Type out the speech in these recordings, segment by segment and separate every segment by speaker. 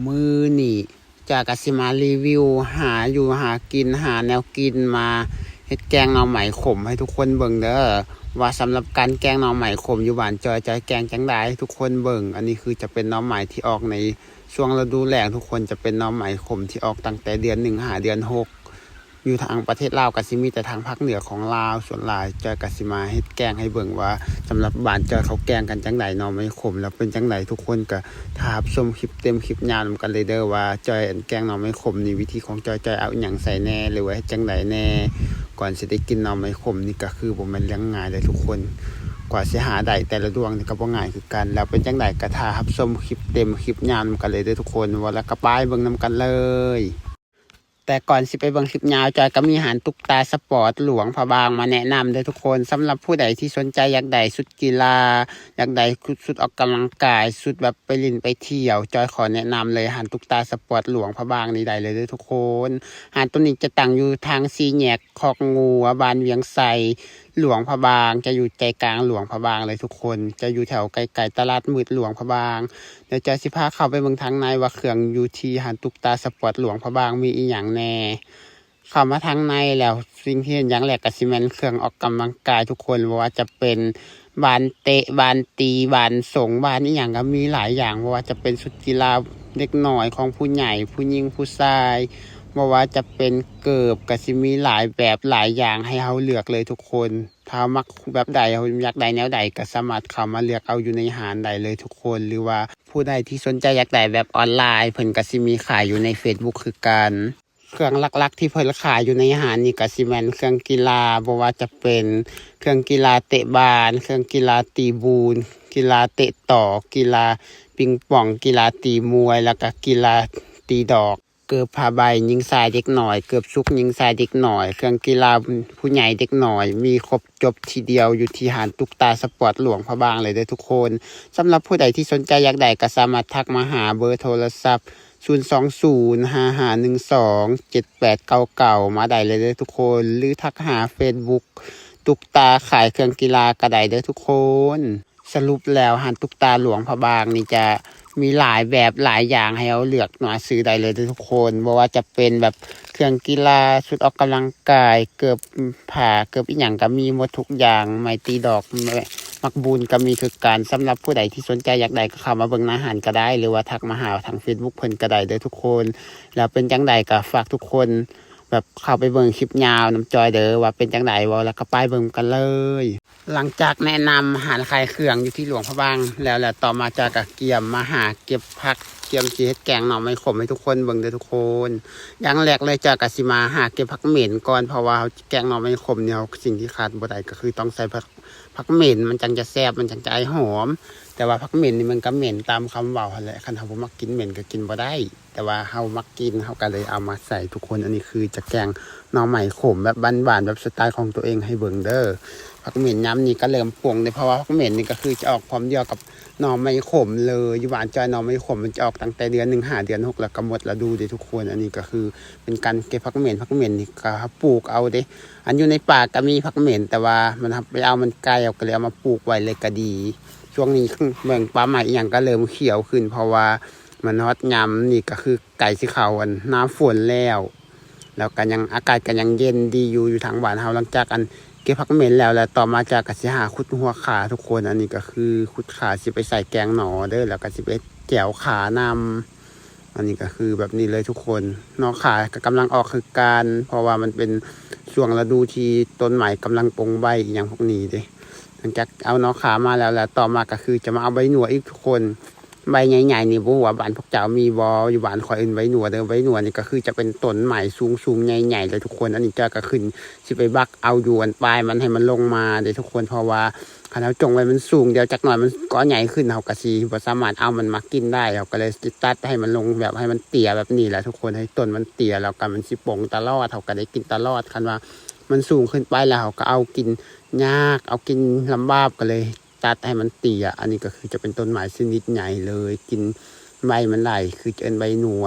Speaker 1: มือนี่จากกสิมารีวิวหาอยู่หากินหาแนวกินมาเฮ็ดแกงหน่อไม้ขมให้ทุกคนเบิ่งเด้อว่าสำหรับการแกงหน่อไม้ขมอยู่บ้านจอยใจแกงจังได๋ทุกคนเบิ่งอันนี้คือจะเป็นหน่อไม้ที่ออกในช่วงฤดูแล้งทุกคนจะเป็นหน่อไม้ขมที่ออกตั้งแต่เดือน1หาเดือน6อยู่ทางประเทศลาวก็สิมีแต่ทางภาคเหนือของลาวส่วนหลายจอยก็สิมาเฮ็ดแกงให้เบิ่งว่าสำหรับบ้านจอยเขาแกงกันจังไดหน่อไม้ขมแล้วเป็นจังไดทุกคนก็ถ้ารับชมคลิปเต็มคลิปยาวนำกันเลยเด้อว่าจอยแกงหน่อไม้ขมนี่วิธีของจอยเอาอิหยังใส่แน่หรือว่าเฮ็ดจังไดแน่ก่อนสิได้กินหน่อไม้ขมนี่ก็คือบ่แม่นเรื่องง่ายเลยทุกคนกว่าสิหาได้แต่ละดวงนี่ก็บ่ง่ายคือกันแล้วเป็นจังไดก็ถ้ารับชมคลิปเต็มคลิปยาวนำกันเลยเด้อทุกคนว่าแล้วก็ไปเบิ่งนำกันเลยแต่ก่อนสิไปเบิ่งคลิปยาวจอยก็มีอาหารตุ๊กตาสปอร์ตหลวงพระบางมาแนะนำด้วยทุกคนสำหรับผู้ใดที่สนใจอยากได้ชุดกีฬาอยากได้ชุดออกกำลังกายชุดแบบไปเล่นไปเที่ยวจอยขอแนะนำเลยอาหารตุ๊กตาสปอร์ตหลวงพระบางนี่ได้เลยด้วยทุกคนอาหารตัวนี้จะตั้งอยู่ทาง4แยกคอกงูบ้านเวียงไซหลวงพระบางจะอยู่ใจกลางหลวงพระบางเลยทุกคนจะอยู่แถวไกลๆตลาดมืดหลวงพระบางเดี๋ยวจอยสิพาเข้าไปเบิ่งทางในว่าเครื่องอยู่ที่อาหารตุ๊กตาสปอร์ตหลวงพระบางมีอีหยังแน่เข้ามาทางในแล้วสิ่งที่เห็นอย่างแรกก็สิแม่นเครื่องออกกำลังกายทุกคนว่าจะเป็นบานเตะบานตีบานส่งบานอีหยังก็มีหลายอย่างว่าจะเป็นชุดกีฬาเด็กน้อยของผู้ใหญ่ผู้หญิงผู้ชายว่าจะเป็นเกิบก็สิมีหลายแบบหลายอย่างให้เฮาเลือกเลยทุกคนถ้ามักแบบใดเฮาอยากได้แนวใดก็สามารถเข้ามาเลือกเอาอยู่ในหารได้เลยทุกคนหรือว่าผู้ใดที่สนใจอยากได้แบบออนไลน์เพิ่นก็สิมีขายอยู่ใน Facebook คือกันเครื่องหลักๆที่เพิ่นขายอยู่ในหารนี่ก็สิแม่นเครื่องกีฬาบ่ว่าจะเป็นเครื่องกีฬาเตะบาสเครื่องกีฬาตีบูนกีฬาเตะต่อกีฬาปิงป่องกีฬาตีมวยแล้วก็กีฬาตีดอกเกือบผ้าใบยิงทรายเด็กหน่อยเกือบซุกยิงทรายเด็กหน่อยเครื่องกีฬาผู้ใหญ่เด็กหน่อยมีครบจบทีเดียวอยู่ที่หาดตุ๊กตาสปอร์ตหลวงพระบางเลยเด้อทุกคนสำหรับผู้ใดที่สนใจอยากได้ก็สามารถทักมาหาเบอร์โทรศัพท์02055127899มาได้เลยเด้อทุกคนหรือทักหา Facebook ตุ๊กตาขายเครื่องกีฬาก็ได้เด้อทุกคนสรุปแล้วหาดตุ๊กตาหลวงพระบางนี่จะมีหลายแบบหลายอย่างให้เราเลือกหน่อยซื้อได้เลยทุกคนบ่ว่าจะเป็นแบบเครื่องกีฬาชุดออกกำลังกายเกือบผ้าเกือบอีหยังก็มีหมดทุกอย่างไม้ตีดอกมักบุญก็มีคือการสำหรับผู้ใดที่สนใจอยากได้ก็เข้ามาเบิ่งอาหารก็ได้หรือว่าทักมาหาทาง Facebook เพิ่นก็ได้เด้อทุกคนแล้วเป็นจังใดก็ฝากทุกคนแบบเข้าไปเบิ่งคลิปยาวน้ำจอยเด้อว่าเป็นจังใดว่าแล้วก็ไปเบิ่งกันเลยหลังจากแนะนำอาหารขายเครื่องอยู่ที่หลวงพระบางแล้วต่อมาจากกะเกียมมาหาเก็บผักเกียมสิเฮ็ดแกงหน่อไม้ขมให้ทุกคนเบิ่งเด้อทุกคนอย่างแรกเลยจากกะสิมาหาเก็บผักเหม็นก่อนเพราะว่าแกงหน่อไม้ขมเนี่ยสิ่งที่ขาดบ่ได้ก็คือต้องใส่ผักเหม็นมันจังจะแซ่บมันจังจะหอมแต่ว่าผักเหม็นนี่มันก็เหม็นตามคำเว้าหั่นแหละคันเฮาบ่มักกินเหม็นก็กินบ่ได้แต่ว่าเฮามักกินเฮาก็เลยเอามาใส่ทุกคนอันนี้คือจะแกงหน่อไม้ขมแบบบ้านๆแบบสไตล์ของตัวเองให้เบิ่งเด้อผักเหม็นย้ำนี่ก็เริ่มป่วงเลยเพราะว่าผักเหม็นนี่ก็คือจะออกพร้อมเดียวกับหน่อไม้ขมเลยอยู่บ้านจอยหน่อไม้ขมมันจะออกตั้งแต่เดือน1หาเดือน6แล้วก็หมดฤดูเด้ทุกคนอันนี้ก็คือเป็นการเก็บผักเหม็นนี่ก็ปลูกเอาเด้อันอยู่ในป่าก็มีผักเหม็นแต่ว่ามันไปเอามันไกลเอาก็เลยเอามาปลูกไว้เลยก็ดีช่วงนี้เมืองป่าใหม่อีหยังก็เริ่มเขียวขึ้นเพราะว่ามันฮอตยำนี่ก็คือไก่สิเขาอันน้ำฝนแล้วก็ยังอากาศก็ยังเย็นดีอยู่ทางบ้านเฮาหลังจากอันเก็บผักเหม็นแล้วต่อมาจากก็สิหาขุดหัวขาทุกคนอันนี้ก็คือขุดขาสิไปใส่แกงหน่อเด้อแล้วก็สิไปแจ่วขานำอันนี้ก็คือแบบนี้เลยทุกคนหน่อขาก็กำลังออกคือการเพราะว่ามันเป็นช่วงฤดูที่ต้นใหม่กำลังปงใบอย่างพวกนี้เด้หลังจากเอาหน่อขามาแล้วต่อมาก็คือจะมาเอาใบหนัวอีกทุกคนใบใหญ่ๆนี่บ่ว่าบ้านพวกเจ้ามีบ่อยู่บ้านคอยอื่นใบหนัวเด้อใบหนัวนี่ก็คือจะเป็นต้นใหม่สูงๆใหญ่ๆเลยทุกคนอันนี้จะก็ขึ้นสิไปบักเอาอยู่อันปลายมันให้มันลงมาเด้ทุกคนเพราะว่าคันเฮาจงไว้มันสูงเดี๋ยวจักหน่อยมันก็ใหญ่ขึ้นเฮาก็สิบ่สามารถเอามันมากินได้เฮาก็เลยตัดให้มันลงแบบให้มันเตี้ยแบบนี้แหละทุกคนให้ต้นมันเตี้ยแล้วก็มันสิป่งตลอดเฮาก็ได้กินตลอดคันว่ามันสูงขึ้นไปแล้วเฮาก็เอากินยากเอากินลำบากก็เลยตัดให้มันเตี้ยอันนี้ก็คือจะเป็นต้นไม้ชนิดใหญ่เลยกินใบมันไหลคือจะเป็นใบหนัว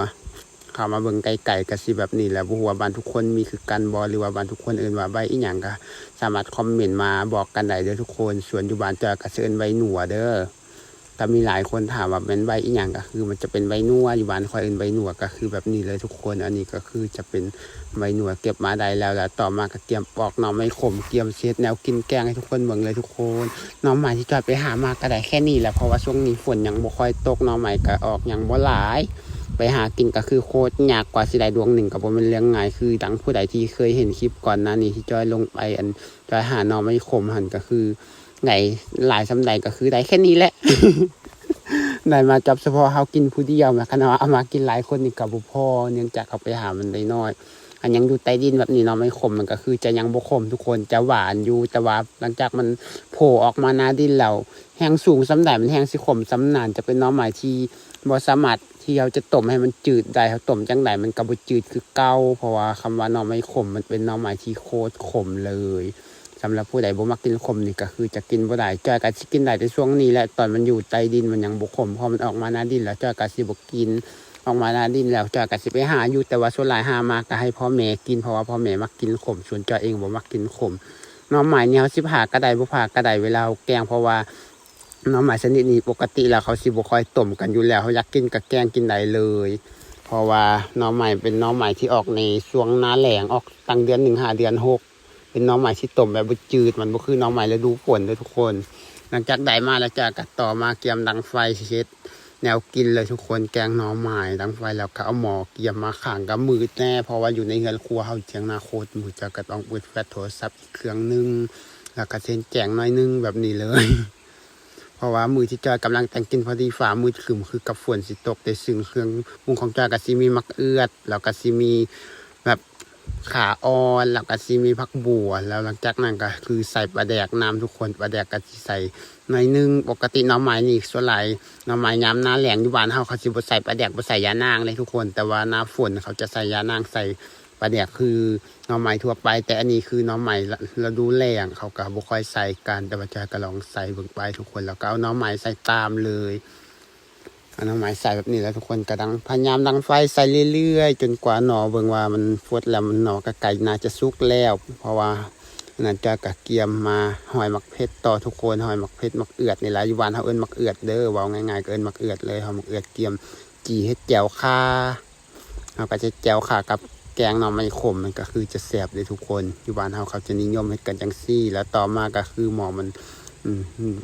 Speaker 1: เข้ามาเบิ่งไก่ก็สิแบบนี้แหละบ่ฮู้ว่าบ้านทุกคนมีคือกันบ่หรือว่าบ้านทุกคนเอิ้นว่าใบอีหยังก็สามารถคอมเมนต์มาบอกกันได้เด้อทุกคนส่วนอยู่บ้านจอยก็สิเอิ้นใบหนัวเด้อ ก็มีหลายคนถามว่าเป็นใบอีหยังก็คือมันจะเป็นใบนัวอยู่บ้านคอยเอิ้นใบหนวดก็คือแบบนี้เลยทุกคนอันนี้ก็คือจะเป็นใบหนวดเก็บมาได้แล้วต่อมาก็เตรียมปอกหน่อไม้ขมเตรียมเซตแนวกินแกงให้ทุกคนเบิ่งเลยทุกคนหน่อไม้ที่จอยไปหามาก็ได้แค่นี้แหละเพราะว่าช่วงนี้ฝนยังบ่ค่อยตกหน่อไม้ก็ออกยังบ่หลายไปหากินก็คือโคตรยากกว่าสิได้ดวงหนึ่งก็บ่แม่นเรื่องง่ายคือดังผู้ใดที่เคยเห็นคลิปก่อนหน้านี้ที่จอยลงไปจอยหาหน่อไม้ขมหั่นก็คือไหนหลายสำใดก็คือได้แค่นี้แหละ ได้มาจับเฉพาะเฮากินผู้เดียวนะคันว่าเอามากินหลายคนนี่ก็บ่พอเนื่องจากเขาไปหามันได้น้อยอันยังอยู่ใต้ดินแบบนี้เนาะไม่ขมมันก็คือจะยังบ่ขมทุกคนจะหวานอยู่แต่ว่าหลังจากมันโผล่ออกมาหน้าดินแล้วแห้งสูงสำใดมันแห้งสิขมสำนานจะเป็นหน่อไม้ที่บ่สามารถที่เราจะต้มให้มันจืดได้เขาต้มจังไดมันก็บ่จืดคือเก่าเพราะว่าคำว่าหน่อไม้ขมมันเป็นหน่อไม้ที่โคตรขมเลยสำหรับผู้ใดบ่มักกินขมนี่ก็คือจะกินบ่ได้จอยก็สิกินได้ในช่วงนี้แหละตอนมันอยู่ใต้ดินมันยังบ่ขมพอมันออกมาหน้าดินแล้วจอยก็สิบ่กินออกมาหน้าดินแล้วจอยก็สิไปหาอยู่แต่ว่าส่วนหลายหามาก็ให้พ่อแม่กินเพราะว่าพ่อแม่มักกินขมส่วนจอยเองบ่มักกินขมหน่อไม้เนี่ยเฮาสิผ่าก็ได้บ่ผ่าก็ได้เวลาแกงเพราะว่าหน่อไม้ชนิดนี้ปกติแล้วเขาสิบ่ค่อยต้มกันอยู่แล้วเขาอยากกินก็แกงกินได้เลยเพราะว่าหน่อไม้เป็นหน่อไม้ที่ออกในช่วงหน้าแล้งออกตั้งเดือน1 5เดือน6เป็นหน่อไม้ที่ต้มแบบบ่จืดมันบ่คือหน่อไม้ฤดูฝนเด้อทุกคนหลังจากได้มาแล้วจะกัดต่อมาเกียมดังไฟเช็ดแนวกินเลยทุกคนแกงหน่อไม้ดังไฟแล้วก็เอาหม้อเกียมมาข้างกับมืดแน่เพราะว่าอยู่ในเรือนครัวเฮาเถียงนาโคตรมือจะก็ต้องเปิดแฟลชโทรศัพท์อีกเครื่องนึงแล้วก็เส้นแจงน้อยนึงแบบนี้เลย เพราะว่ามือที่จอยกำลังแต่งกินพอดีฝ่ามือขึ้นคือกับฝนสิตกแต่ซึ่งเครื่องปรุงของจอยก็สิมีมักเอือดแล้วก็สิมีแบบขาอ่อนแล้วก็สิมีผักบัวแล้วหลังจากนั้นก็คือใส่ปลาแดกน้ำทุกคนปลาแดกก็สิใส่หน่อยนึงปกติหน่อไม้นี่ส่วนหลายหน่อไม้ยามหน้าแล้งอยู่บ้านเฮาเขาสิบ่ใส่ปลาแดกบ่ใส่ยานางเลยทุกคนแต่ว่าหน้าฝนเขาจะใส่ยานางใส่ปลาแดกคือหน่อไม้ทั่วไปแต่อันนี้คือหน่อไม้ฤดูแล้งเขาก็บ่ค่อยใส่กันแต่ว่าจอยก็ลองใส่เบิ่งไปทุกคนแล้วก็เอาหน่อไม้ใส่ตามเลยเอาหน่อไม้ใส่แบบนี้แล้วทุกคนก็พยายามดังไฟใส่เรื่อยๆจนกว่าหน่อเบิ่งว่ามันฟดแล้วมันหน่อก็ไก่น่าจะสุกแล้วเพราะว่านั่นจอยก็เกียมมาหอยมักเพชรต่อทุกคนหอยมักเพชรมักเอือดนี่แหละอยู่บ้านเฮาเอิ้นมักเอือดเด้อเว้าง่ายๆก็เอิ้นมักเอือดเลยหอยมักเอือดเกียมจีเฮ็ดแจ่วข่าเฮาก็จะแจ่วข่ากับแกงหน่อไม้ขมมันก็คือจะแซ่บเลยทุกคนอยู่บ้านเฮาเขาจะนิยมเฮ็ดกันจังซี่แล้วต่อมาก็คือหมอมัน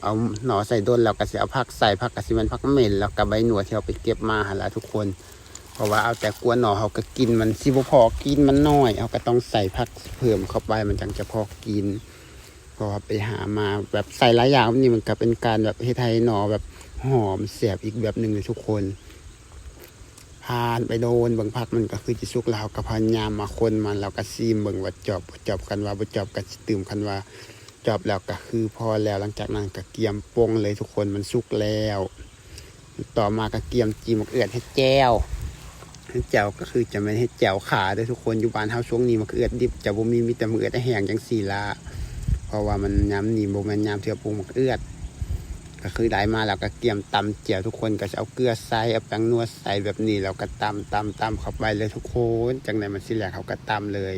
Speaker 1: เอาหน่อใส่ด้นแล้วก็สิเอาผักใส่ผักก็สิเป็นผักเหม็นแล้วก็ใบหนวดที่เราไปเก็บมาหั่นล่ะทุกคนเพราะว่าเอาแต่กลัวหน่อเฮาก็กินมันสิบ่พอกินมันน้อยเฮาก็ต้องใส่ผักเพิ่มเข้าไปมันจังจะพอกินเพราะว่าไปหามาแบบใส่หลายอย่างนี่มันก็เป็นการแบบเฮ็ดให้หน่อแบบหอมแซ่บอีกแบบนึงเลยทุกคนผ่านไปโดนเบิ่งผักมันก็คือสิสุกแล้วก็พยายามมาคนมันแล้วก็ซีมเบิ่งว่าจอบบ่จอบกันว่าบ่จอบก็สิตื่มกันว่าจอบแล้วก็คือพอแล้วหลังจากนั้นก็เกียมปงเลยทุกคนมันสุกแล้วต่อมาก็เกียมจีมะเอือดให้แจ้วให้แจ้วก็คือจะไม่ให้แจ้วขาด้วยทุกคนอยู่บ้านเฮาช่วงนี้มะเอือดดิบจะบ่มีแต่มะเอือดแห้งจังซี่ล่ะเพราะว่ามันยามนี้บ่แม่นยามเทื่อปรุงมะเอือดก็คือได้มาแล้วก็เกียมตำเจียวทุกคนก็จะเอาเกลือใส่เอาแป้งนัวใส่แบบนี้แล้วก็ตำเข้าไปเลยทุกคนจังได๋มันสิแหลกเขาก็ตำเลย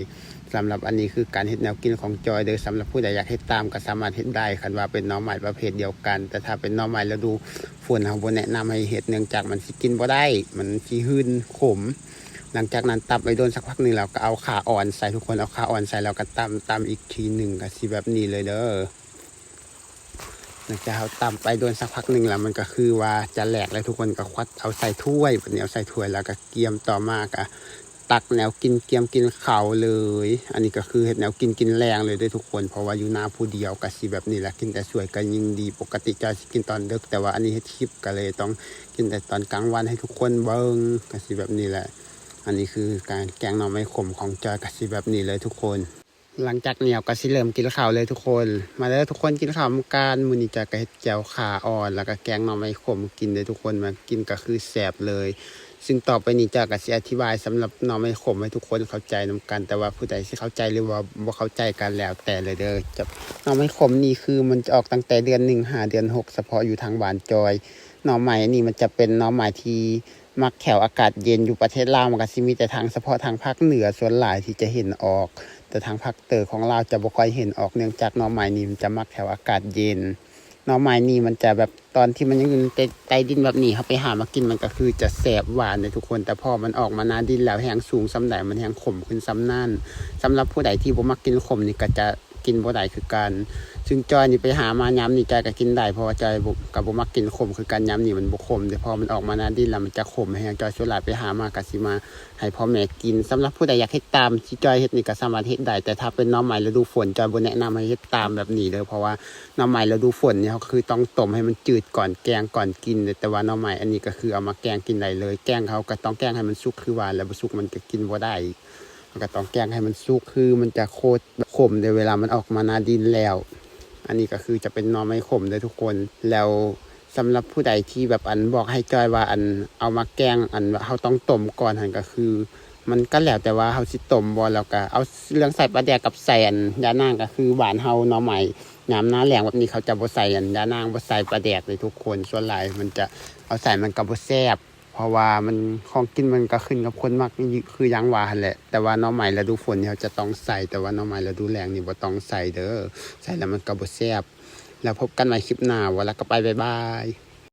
Speaker 1: สำหรับอันนี้คือการเฮ็ดแนวกินของจอยโดยสำหรับผู้ใดอยากเฮ็ดตามก็สามารถเฮ็ดได้คันว่าเป็นหน่อไม้ประเภทเดียวกันแต่ถ้าเป็นหน่อไม้ฤดูฝนเฮาบ่แนะนำให้เฮ็ดเนื่องจากมันสิกินบ่ได้มันสิหืนขมหลังจากนั้นตำไปโดนสักพักนึงแล้วก็เอาขาอ่อนใส่ทุกคนเอาขาอ่อนใส่แล้วก็ตำอีกทีนึงก็สิแบบนี้เลยเด้อหลังจากเขาตำไปโดนสักพักนึงแล้วมันก็คือว่าจะแหลกแล้วทุกคนก็ควัดเอาใส่ถ้วยแบบนี้เอาใส่ถ้วยแล้วก็เกียมต่อมาก็ตักแนวกินเกียมกินข้าวเลยอันนี้ก็คือเฮ็ดแนวกินแรงเลยด้วยทุกคนเพราะว่าอยู่หน้าผู้เดียวก็สิแบบนี้แหละกินแต่สวยก็ยิ่งดีปกติจะสิกินตอนดึกแต่ว่าอันนี้เฮ็ดคลิปก็เลยต้องกินแต่ตอนกลางวันให้ทุกคนเบิ่งก็สิแบบนี้แหละอันนี้คือการแกงหน่อไม้ขมของจอยก็สิแบบนี้เลยทุกคนหลังจากเหนียวก็สิเริ่มกินข้าวเลยทุกคนมาแล้วทุกคนกินข้าวกันมื้อนี้จะก็เฮ็ดแจ่วข่าอ่อนแล้วก็แกงหน่อไม้ขมกินเลยทุกคนมากินก็คือแซ่บเลยซึ่งต่อไปนี้จะก็สิอธิบายสำหรับหน่อไม้ขมให้ทุกคนเข้าใจนำกันแต่ว่าผู้ใดสิเข้าใจหรือว่าบ่เข้าใจกันแล้วแต่เลยเด้อจะหน่อไม้ขมนี่คือมันจะออกตั้งแต่เดือน1 5เดือน6เฉพาะอยู่ทางบ้านจอยหน่อไม้นี่มันจะเป็นหน่อไม้ที่มักแถวอากาศเย็นอยู่ประเทศลาวมันก็สิมีแต่ทางเฉพาะทางภาคเหนือส่วนหลายที่จะเห็นออกแต่ทางภาคใต้ของลาวจะบ่ค่อยเห็นออกเนื่องจากหน่อไม้นี่มันจะมักแถวอากาศเย็น หน่อไม้นี่มันจะแบบตอนที่มันยังอยู่ในใต้ดินแบบนี้เขาไปหามากินมันก็คือจะแสบหวานเลยทุกคนแต่พอมันออกมาหน้าดินแล้วแห้งสูงซ้ำใดมันแห้งขมขึ้นซ้ำนั่นสำหรับผู้ใดที่บ่มักกินขมนี่ก็จะกินบ่ได้คือกันซึ่งจอยนี่ไปหามาย้ำนี่จอยก็กินได้เพราะว่าจอยกับบ่มักกินขมคือกันย้ำนี่มันบ่ขมแต่พอมันออกมาหน้าดินแล้วมันจะขมแห้งจอยส่วนหลายไปหามาก็สิมาให้พ่อแม่กินสำหรับผู้ใดอยากเฮ็ดตามที่จอยเฮ็ดนี่ก็สามารถเฮ็ดได้แต่ถ้าเป็นหน่อไม้ฤดูฝนจอยบ่แนะนำให้เฮ็ดตามแบบนี้เด้อเพราะว่าหน่อไม้ฤดูฝนเนี่ยเขาคือต้องต้มให้มันจืดก่อนแกงก่อนกินแต่ว่าหน่อไม้อันนี้ก็คือเอามาแกงกินได้เลยแกงเขาก็ต้องแกงให้มันสุกคือว่าแล้วบ่สุกมันก็กินบ่ได้มันก็ต้องแกงให้มันสุกคือมันจะโคตรขมในเวลามันออกมาหน้าดินแล้วอันนี้ก็คือจะเป็นหน่อไม้ขมเด้อทุกคนแล้วสำหรับผู้ใดที่แบบอันบอกให้จอยว่าอันเอามาแกงอันว่าเขาต้องต้มก่อนหันก็คือ มันก็แล้วแต่ว่าเขาสิต้มบ่แล้วก็เอาเรื่องใส่ปลาแดกกับใส่อันยานางก็คือหวานเฮาหน่อไม้ยามหน้าแล้งแบบนี้เขาจะบ่ใส่อันยานางบ่ใส่ปลาแดกเลยทุกคนส่วนหลายมันจะเอาใส่มันก็บ่แซ่บเพราะว่ามันของกินมันก็ขึ้นกับคนมักคือหยังว่าหั่นแหละแต่ว่าหน่อไม้ฤดูฝนเขาจะต้องใส่แต่ว่าหน่อไม้ฤดูแล้งนี่บ่ต้องใส่เด้อใส่แล้วมันก็บ่แซ่บแล้วพบกันใหม่คลิปหน้าวันละก็ไปบ๊ายบาย